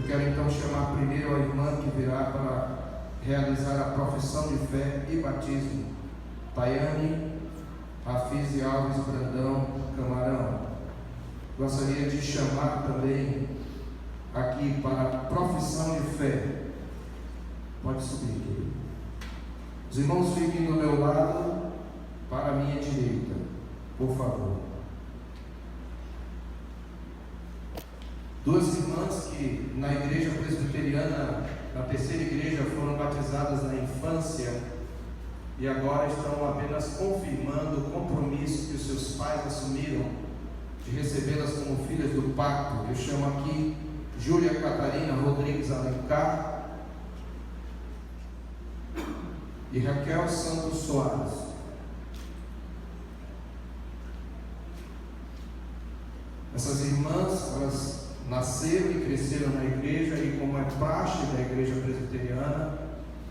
Eu quero então chamar primeiro a irmã que virá para realizar a profissão de fé e batismo, Tayane Rafiz Alves Brandão Camarão. Gostaria de chamar também aqui para a profissão de fé. Pode subir, querido. Os irmãos fiquem do meu lado, para a minha direita, por favor. Duas irmãs que na igreja presbiteriana, na terceira igreja, foram batizadas na infância e agora estão apenas confirmando o compromisso que os seus pais assumiram de recebê-las como filhas do pacto. Eu chamo aqui Júlia Catarina Rodrigues Alencar e Raquel Santos Soares. Essas irmãs, elas nasceram e cresceram na igreja, e como é praxe da igreja presbiteriana,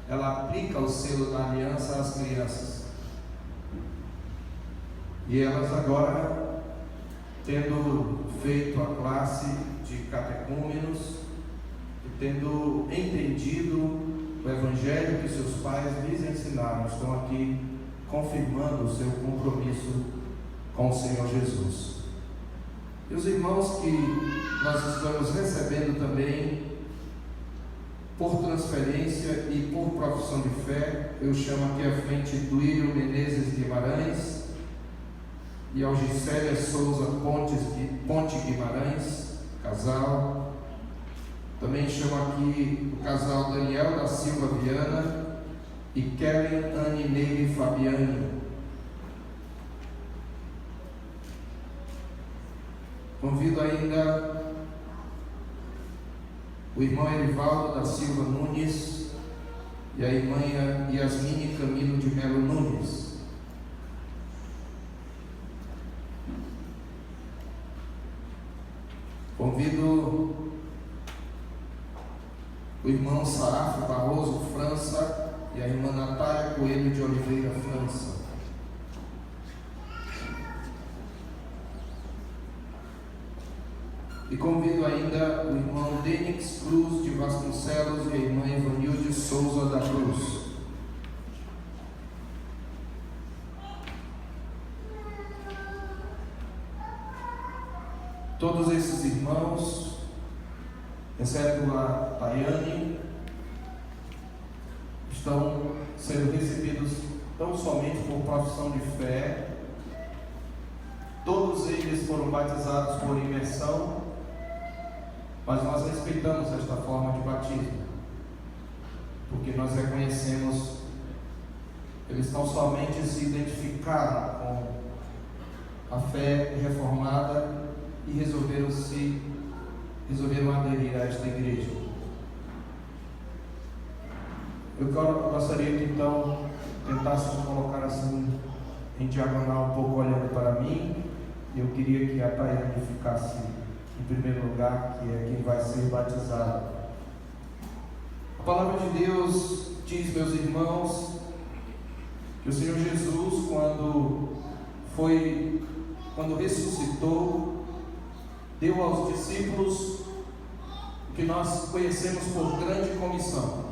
ela aplica o selo da aliança às crianças. E elas agora, tendo feito a classe de catecúmenos e tendo entendido o evangelho que seus pais lhes ensinaram, estão aqui confirmando o seu compromisso com o Senhor Jesus. E os irmãos que nós estamos recebendo também por transferência e por profissão de fé, eu chamo aqui à frente Duílio Menezes Guimarães e ao Gisélia Souza Ponte Guimarães, casal. Também chamo aqui o casal Daniel da Silva Viana e Kellen Anne Neire Fabiane. Convido ainda o irmão Erivaldo da Silva Nunes e a irmã Yasmine Camilo de Melo Nunes. Convido o irmão Sarafo Barroso França e a irmã Natália Coelho de Oliveira França. E convido ainda o irmão Denix Cruz de Vasconcelos e a irmã Evanilde Souza da Cruz. Todos esses irmãos, exceto a Tayane, estão sendo recebidos tão somente por profissão de fé. Todos eles foram batizados por imersão, mas nós respeitamos esta forma de batismo, porque nós reconhecemos que eles tão somente se identificaram com a fé reformada e resolveram aderir a esta igreja. Eu gostaria que então tentassem colocar assim em diagonal um pouco olhando para mim. Eu queria que a Tayane ficasse em primeiro lugar, que é quem vai ser batizado. A palavra de Deus diz, meus irmãos, que o Senhor Jesus, quando ressuscitou, deu aos discípulos o que nós conhecemos por grande comissão.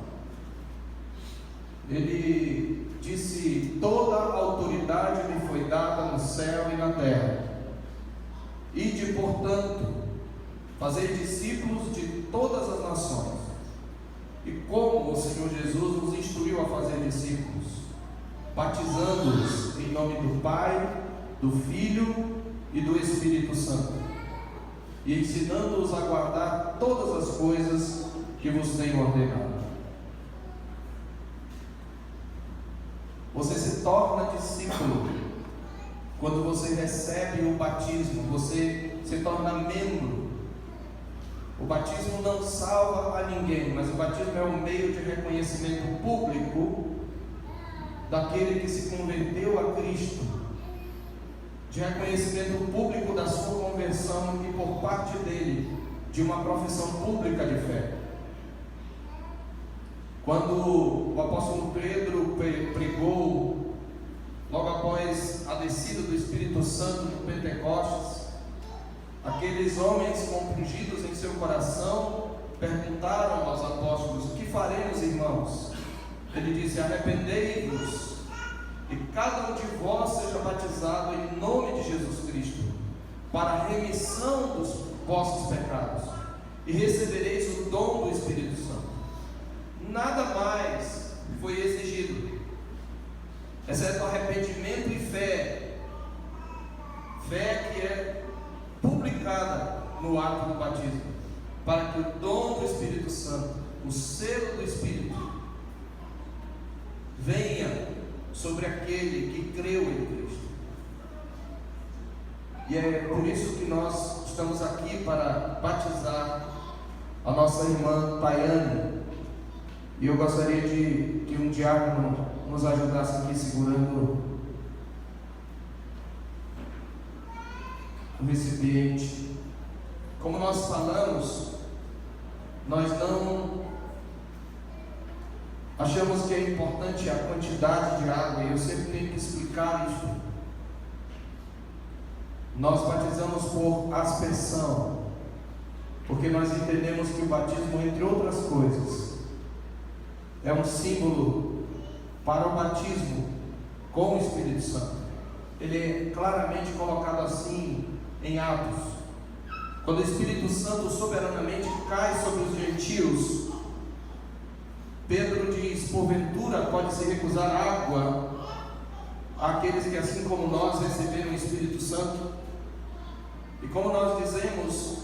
Ele disse: toda a autoridade me foi dada no céu e na terra. Ide, portanto, fazer discípulos de todas as nações. E como o Senhor Jesus nos instruiu a fazer discípulos? Batizando-os em nome do Pai, do Filho e do Espírito Santo, e ensinando-os a guardar todas as coisas que vos tenho ordenado. Você se torna discípulo quando você recebe o batismo, você se torna membro. O batismo não salva a ninguém, mas o batismo é um meio de reconhecimento público daquele que se converteu a Cristo, de reconhecimento público da sua conversão e por parte dele, de uma profissão pública de fé. Quando o apóstolo Pedro pregou, logo após a descida do Espírito Santo no Pentecostes, aqueles homens compungidos em seu coração perguntaram Ele disse: arrependei-vos e cada um de vós seja batizado em nome de Jesus Cristo, para a remissão dos vossos pecados, e recebereis o dom do Espírito Santo. Nada mais foi exigido, exceto arrependimento e fé. Fé que é publicada no ato do batismo, para que o dom do Espírito Santo, o selo do Espírito, venha sobre aquele que creu em Cristo. E é por isso que nós estamos aqui para batizar a nossa irmã Tayane. E eu gostaria de que um diácono nos ajudasse aqui segurando o recipiente. Como nós falamos, nós não achamos que é importante a quantidade de água, e eu sempre tenho que explicar isso. Nós batizamos por aspersão, porque nós entendemos que o batismo, entre outras coisas, é um símbolo para o batismo com o Espírito Santo. Ele é claramente colocado assim em Atos, quando o Espírito Santo soberanamente cai sobre os gentios. Pedro diz: porventura pode-se recusar água àqueles que, assim como nós, receberam o Espírito Santo? E como nós dizemos,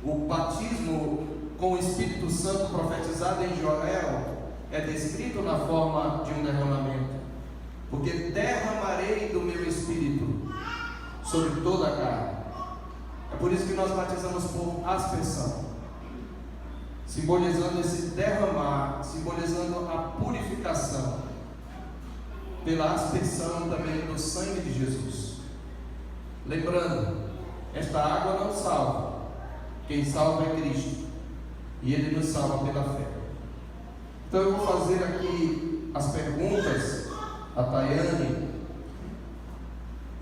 o batismo com o Espírito Santo profetizado em Joel é descrito na forma de um derramamento, porque derramarei do meu Espírito sobre toda a carne. É por isso que nós batizamos por aspersão, simbolizando esse derramar, simbolizando a purificação pela aspersão também do sangue de Jesus. Lembrando, esta água não salva, quem salva é Cristo, e Ele nos salva pela fé. Então eu vou fazer aqui as perguntas a Tayane,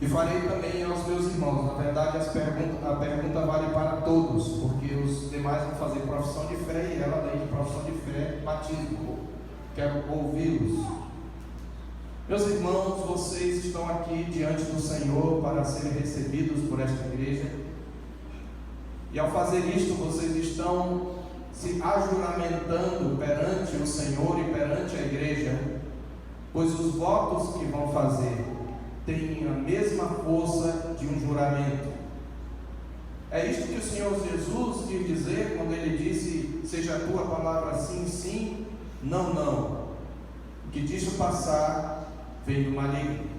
e farei também aos meus irmãos. Na verdade, a pergunta vale para todos, porque os demais vão fazer profissão de fé, e ela, além de profissão de fé, batismo. Quero ouvi-los. Meus irmãos, vocês estão aqui diante do Senhor para serem recebidos por esta igreja, e ao fazer isto, vocês estão se ajuramentando perante o Senhor e perante a igreja, pois os votos que vão fazer têm a mesma força de um juramento. É isto que o Senhor Jesus quis dizer quando Ele disse: seja a tua palavra sim, sim, não, não. O que disso passar vem do maligno.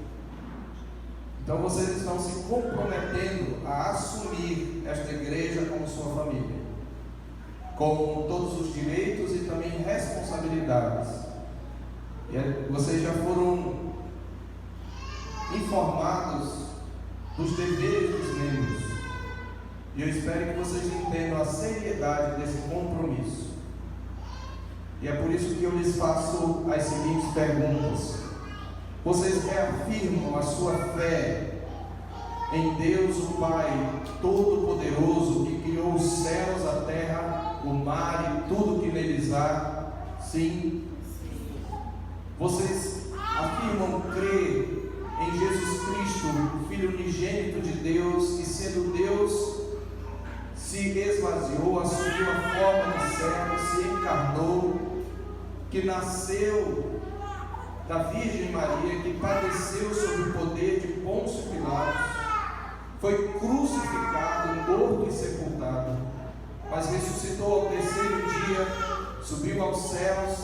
Então vocês estão se comprometendo a assumir esta igreja como sua família, com todos os direitos e também responsabilidades. E vocês já foram informados dos deveres dos membros, e eu espero que vocês entendam a seriedade desse compromisso. E é por isso que eu lhes faço as seguintes perguntas. Vocês reafirmam a sua fé em Deus, o Pai Todo-Poderoso, que criou os céus, a terra, o mar e tudo que neles há? Sim? Vocês afirmam crer em Jesus Cristo, o Filho unigênito de Deus, que sendo Deus se esvaziou, assumiu a forma de servo, se encarnou, que nasceu da Virgem Maria, que padeceu sob o poder de Pôncio Pilatos, foi crucificado, morto e sepultado, mas ressuscitou ao terceiro dia, subiu aos céus,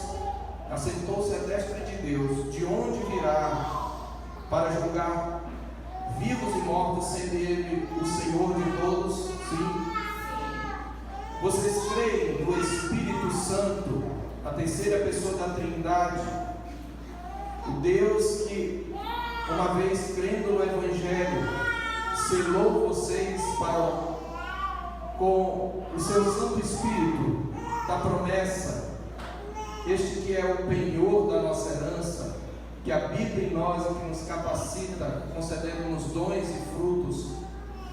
assentou-se à destra de Deus, de onde virá para julgar vivos e mortos, sendo Ele o Senhor de todos? Sim. Vocês creem no Espírito Santo, a terceira pessoa da Trindade, o Deus que, uma vez crendo no Evangelho, selou vocês com o seu Santo Espírito da promessa, este que é o penhor da nossa herança, que habita em nós e que nos capacita, concedendo-nos dons e frutos,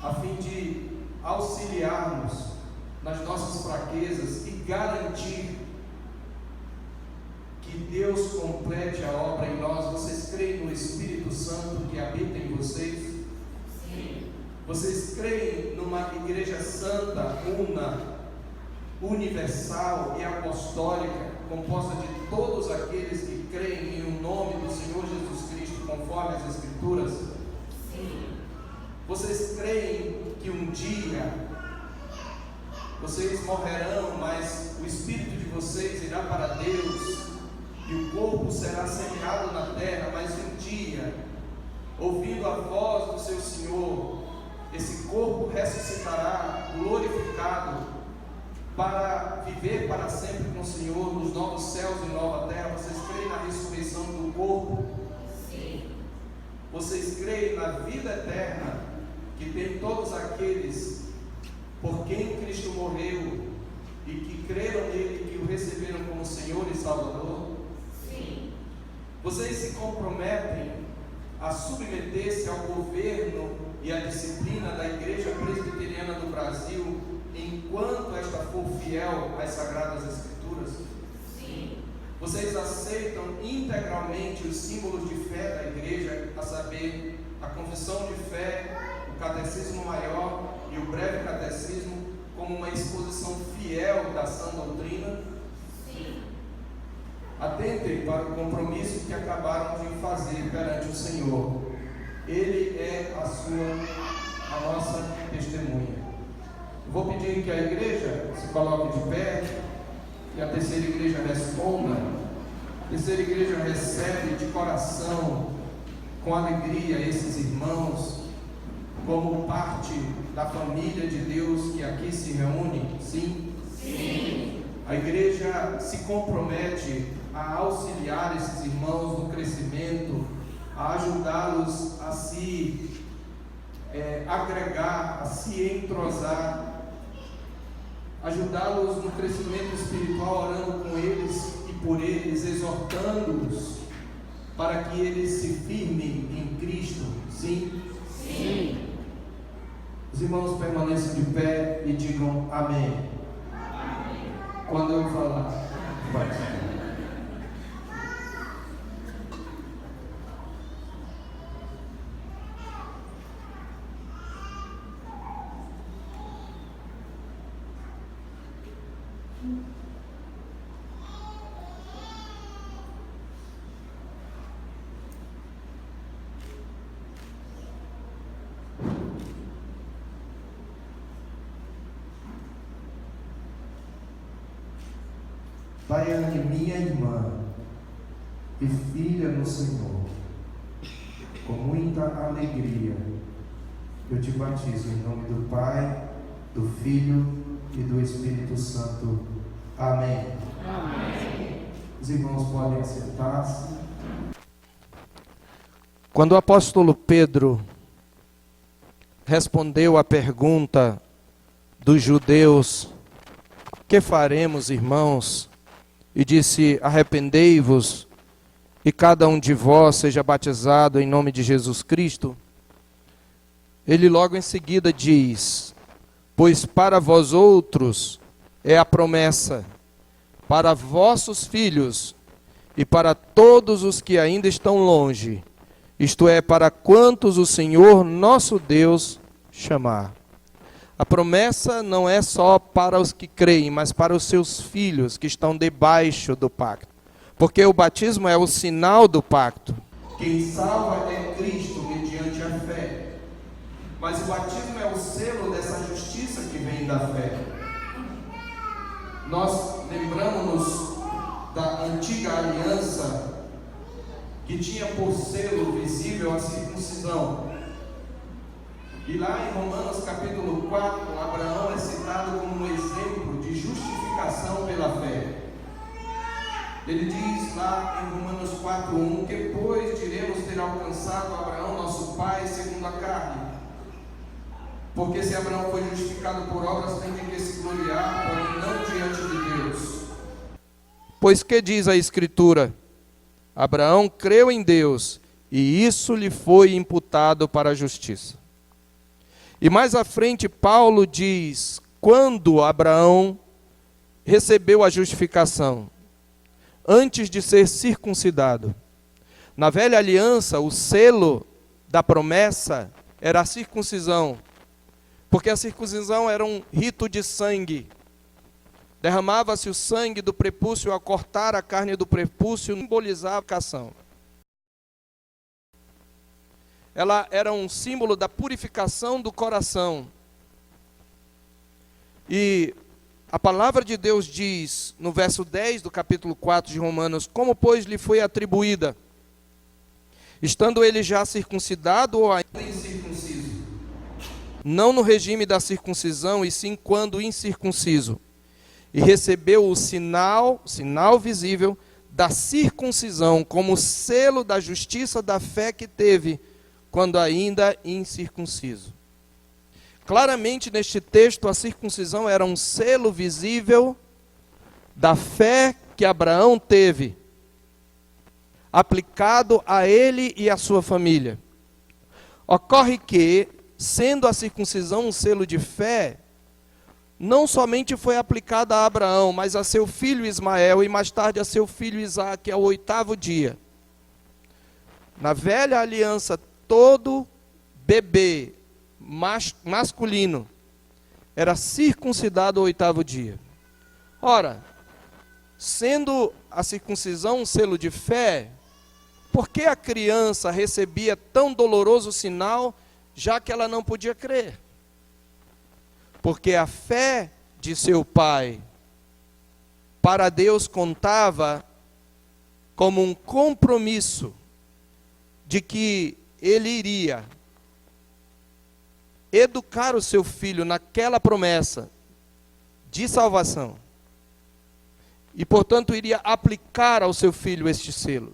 a fim de auxiliar-nos nas nossas fraquezas e garantir que Deus complete a obra em nós. Vocês creem no Espírito Santo que habita em vocês? Sim. Vocês creem numa igreja santa, una, universal e apostólica, composta de todos aqueles que creem em o nome do Senhor Jesus Cristo, conforme as Escrituras? Sim. Vocês creem que um dia vocês morrerão, mas o Espírito de vocês irá para Deus e o corpo será semeado na terra, mas um dia, ouvindo a voz do seu Senhor, esse corpo ressuscitará glorificado para viver para sempre com o Senhor nos novos céus e nova terra? Vocês creem na ressurreição do corpo? Sim. Vocês creem na vida eterna que tem todos aqueles por quem Cristo morreu e que creram nele e que o receberam como Senhor e Salvador? Sim. Vocês se comprometem a submeter-se ao governo e à disciplina da Igreja Presbiteriana do Brasil enquanto esta for fiel às Sagradas Escrituras? Sim. Vocês aceitam integralmente os símbolos de fé da Igreja, a saber, a confissão de fé, o Catecismo Maior e o Breve Catecismo, como uma exposição fiel da sã doutrina? Sim. Atentem para o compromisso que acabaram de fazer perante o Senhor. Ele é a nossa testemunha. Vou pedir que a igreja se coloque de pé e a terceira igreja responda. A terceira igreja recebe de coração, com alegria, esses irmãos, como parte da família de Deus que aqui se reúne? Sim? Sim. A igreja se compromete a auxiliar esses irmãos no crescimento, a ajudá-los a se agregar, a se entrosar, ajudá-los no crescimento espiritual, orando com eles e por eles, exortando-os para que eles se firmem em Cristo. Sim? Sim. Os irmãos permaneçam de pé e digam amém. Amém. Quando eu falar, vai. Baiane, minha irmã e filha no Senhor, com muita alegria, eu te batizo em nome do Pai, do Filho e do Espírito Santo. Amém. Amém. Os irmãos podem sentar-se. Quando o apóstolo Pedro respondeu à pergunta dos judeus: que faremos, irmãos? E disse: arrependei-vos e cada um de vós seja batizado em nome de Jesus Cristo. Ele logo em seguida diz: pois para vós outros é a promessa, para vossos filhos e para todos os que ainda estão longe, isto é, para quantos o Senhor nosso Deus chamar. A promessa não é só para os que creem, mas para os seus filhos que estão debaixo do pacto. Porque o batismo é o sinal do pacto. Quem salva é Cristo mediante a fé. Mas o batismo é o selo dessa justiça que vem da fé. Nós lembramos-nos da antiga aliança que tinha por selo visível a circuncisão. E lá em Romanos capítulo 4, Abraão é citado como um exemplo de justificação pela fé. Ele diz lá em Romanos 4:1, que pois diremos ter alcançado Abraão, nosso pai, segundo a carne. Porque se Abraão foi justificado por obras, tem de que se gloriar, porém não diante de Deus. Pois que diz a Escritura? Abraão creu em Deus, e isso lhe foi imputado para a justiça. E mais à frente Paulo diz, quando Abraão recebeu a justificação, antes de ser circuncidado. Na velha aliança, o selo da promessa era a circuncisão, porque a circuncisão era um rito de sangue. Derramava-se o sangue do prepúcio ao cortar a carne do prepúcio, simbolizava a purificação. Ela era um símbolo da purificação do coração. E a palavra de Deus diz, no verso 10 do capítulo 4 de Romanos, como, pois, lhe foi atribuída, estando ele já circuncidado ou ainda incircunciso? Não no regime da circuncisão, e sim quando incircunciso. E recebeu o sinal visível da circuncisão, como selo da justiça da fé que teve, quando ainda incircunciso. Claramente neste texto a circuncisão era um selo visível da fé que Abraão teve, aplicado a ele e a sua família. Ocorre que, sendo a circuncisão um selo de fé, não somente foi aplicada a Abraão, mas a seu filho Ismael e mais tarde a seu filho Isaque, ao 8º dia. Na velha aliança, todo bebê masculino era circuncidado ao 8º dia. Ora, sendo a circuncisão um selo de fé, por que a criança recebia tão doloroso sinal, já que ela não podia crer? Porque a fé de seu pai para Deus contava como um compromisso de que ele iria educar o seu filho naquela promessa de salvação. E, portanto, iria aplicar ao seu filho este selo.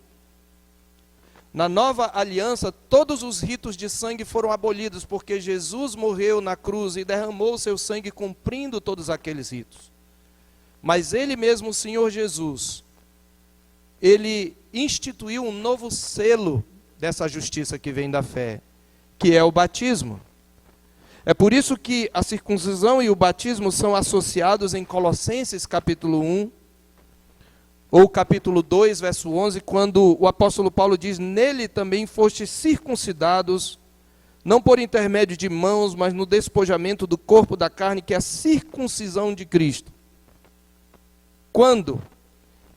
Na nova aliança, todos os ritos de sangue foram abolidos, porque Jesus morreu na cruz e derramou o seu sangue cumprindo todos aqueles ritos. Mas ele mesmo, o Senhor Jesus, ele instituiu um novo selo dessa justiça que vem da fé, que é o batismo. É por isso que a circuncisão e o batismo são associados em Colossenses capítulo 1, ou capítulo 2, verso 11, quando o apóstolo Paulo diz, nele também fostes circuncidados, não por intermédio de mãos, mas no despojamento do corpo da carne, que é a circuncisão de Cristo. Quando,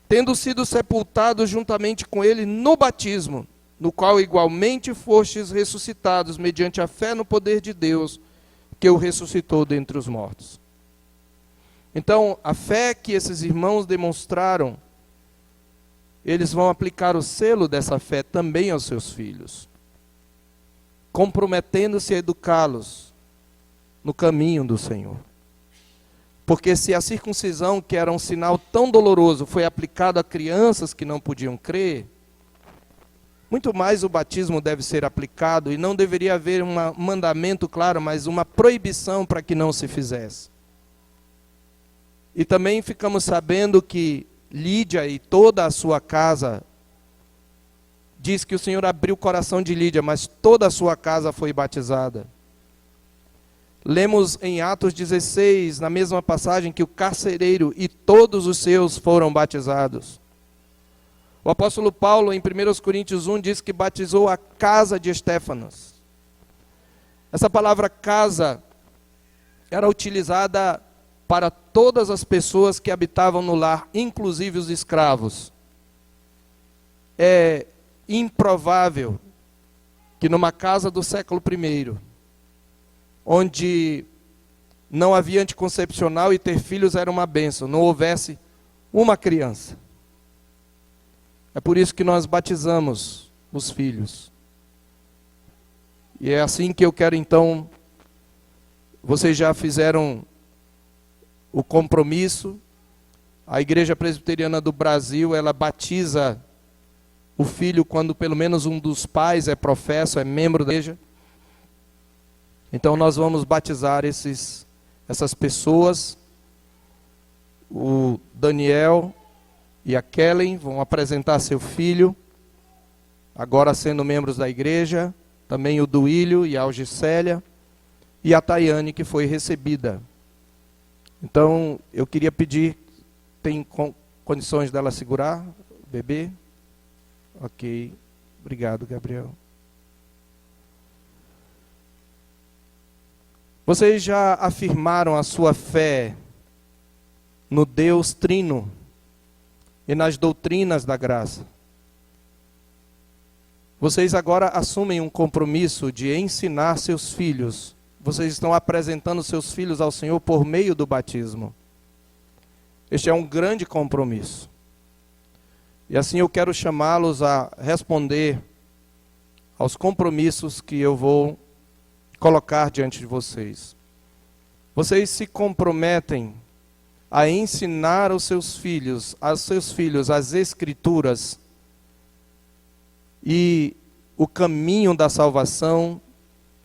tendo sido sepultados juntamente com ele no batismo, no qual igualmente fostes ressuscitados, mediante a fé no poder de Deus, que o ressuscitou dentre os mortos. Então, a fé que esses irmãos demonstraram, eles vão aplicar o selo dessa fé também aos seus filhos, comprometendo-se a educá-los no caminho do Senhor. Porque se a circuncisão, que era um sinal tão doloroso, foi aplicada a crianças que não podiam crer, muito mais o batismo deve ser aplicado, e não deveria haver um mandamento claro, mas uma proibição para que não se fizesse. E também ficamos sabendo que Lídia e toda a sua casa, diz que o Senhor abriu o coração de Lídia, mas toda a sua casa foi batizada. Lemos em Atos 16, na mesma passagem, que o carcereiro e todos os seus foram batizados. O apóstolo Paulo, em 1 Coríntios 1, diz que batizou a casa de Estéfanas. Essa palavra casa era utilizada para todas as pessoas que habitavam no lar, inclusive os escravos. É improvável que numa casa do século I, onde não havia anticoncepcional e ter filhos era uma bênção, não houvesse uma criança. É por isso que nós batizamos os filhos. E é assim que eu quero então, vocês já fizeram o compromisso. A Igreja Presbiteriana do Brasil, ela batiza o filho quando pelo menos um dos pais é professo, é membro da igreja. Então nós vamos batizar essas pessoas. O Daniel e a Kellen vão apresentar seu filho, agora sendo membros da igreja. Também o Duílio e a Algicélia. E a Tayane, que foi recebida. Então, eu queria pedir, tem condições dela segurar o bebê? Ok. Obrigado, Gabriel. Vocês já afirmaram a sua fé no Deus Trino e nas doutrinas da graça? Vocês agora assumem um compromisso de ensinar seus filhos. Vocês estão apresentando seus filhos ao Senhor por meio do batismo. Este é um grande compromisso. E assim eu quero chamá-los a responder aos compromissos que eu vou colocar diante de vocês. Vocês se comprometem a ensinar aos seus filhos as Escrituras e o caminho da salvação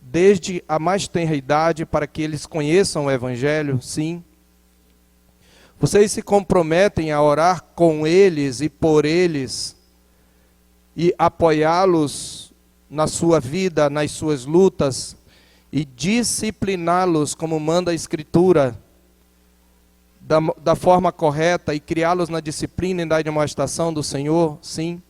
desde a mais tenra idade para que eles conheçam o Evangelho? Sim. Vocês se comprometem a orar com eles e por eles e apoiá-los na sua vida, nas suas lutas e discipliná-los como manda a Escritura da forma correta e criá-los na disciplina e na demonstração do Senhor? Sim.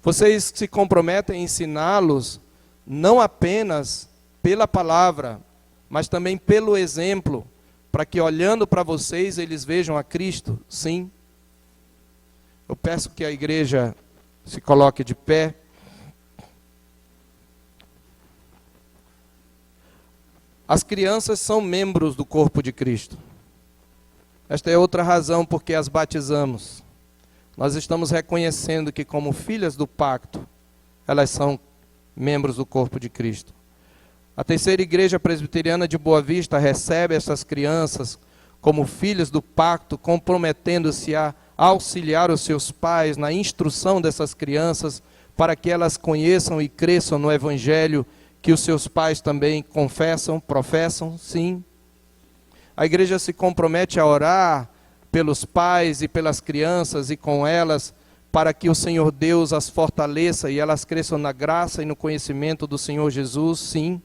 Vocês se comprometem a ensiná-los não apenas pela palavra, mas também pelo exemplo, para que olhando para vocês eles vejam a Cristo? Sim. Eu peço que a igreja se coloque de pé. As crianças são membros do corpo de Cristo. Esta é outra razão porque as batizamos. Nós estamos reconhecendo que, como filhas do pacto, elas são membros do corpo de Cristo. A Terceira Igreja Presbiteriana de Boa Vista recebe essas crianças como filhas do pacto, comprometendo-se a auxiliar os seus pais na instrução dessas crianças, para que elas conheçam e cresçam no Evangelho que os seus pais também confessam, professam. Sim. A igreja se compromete a orar pelos pais e pelas crianças e com elas, para que o Senhor Deus as fortaleça e elas cresçam na graça e no conhecimento do Senhor Jesus. Sim.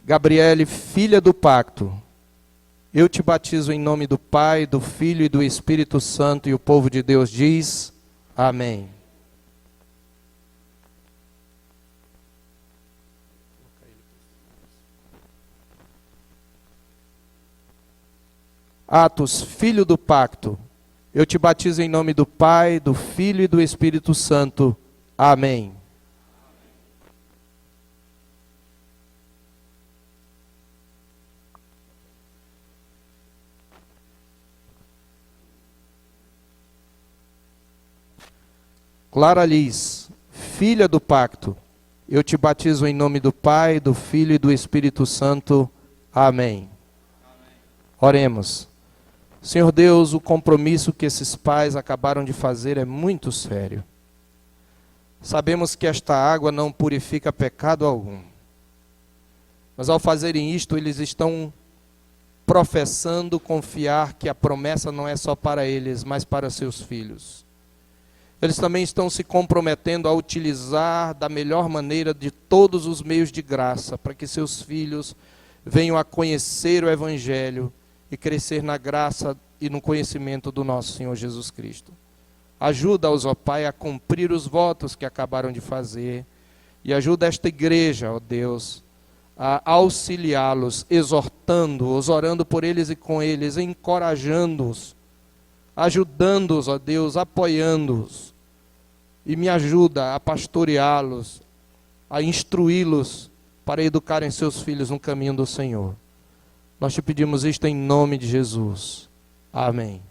Gabriele, filha do pacto, eu te batizo em nome do Pai, do Filho e do Espírito Santo, e o povo de Deus diz: amém. Atos, filho do pacto, eu te batizo em nome do Pai, do Filho e do Espírito Santo. Amém. Clara Liz, filha do pacto, eu te batizo em nome do Pai, do Filho e do Espírito Santo. Amém. Oremos. Senhor Deus, o compromisso que esses pais acabaram de fazer é muito sério. Sabemos que esta água não purifica pecado algum. Mas ao fazerem isto, eles estão professando confiar que a promessa não é só para eles, mas para seus filhos. Eles também estão se comprometendo a utilizar da melhor maneira de todos os meios de graça, para que seus filhos venham a conhecer o Evangelho e crescer na graça e no conhecimento do nosso Senhor Jesus Cristo. Ajuda-os, ó Pai, a cumprir os votos que acabaram de fazer, e ajuda esta igreja, ó Deus, a auxiliá-los, exortando-os, orando por eles e com eles, encorajando-os, ajudando-os, ó Deus, apoiando-os, e me ajuda a pastoreá-los, a instruí-los para educarem seus filhos no caminho do Senhor. Nós te pedimos isto em nome de Jesus. Amém.